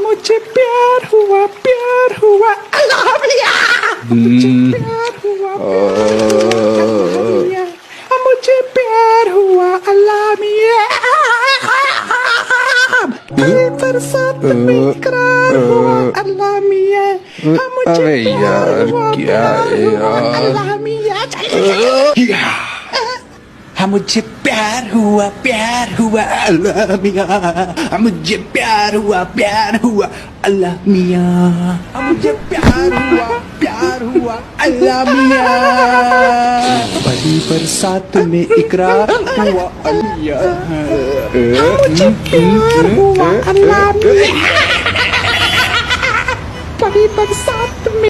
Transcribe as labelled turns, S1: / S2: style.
S1: मुझे प्यार हुआ अल्लाह मियां मुझे प्यार हुआ मुझे प्यार हुआ अल्लाह मियां बरसात में इकरार हुआ अल्लाह मियां मुझे प्यार हुआ अल्लाह मियां मुझे प्यार हुआ अल्लाह मियां मुझे प्यार हुआ अल्लाह मियां मुझे प्यार हुआ अल्लाह मियां बड़ी बरसात में इकरार हुआ अल्लाह मुझे प्यार हुआ अल्लाह मियां बड़ी बरसात में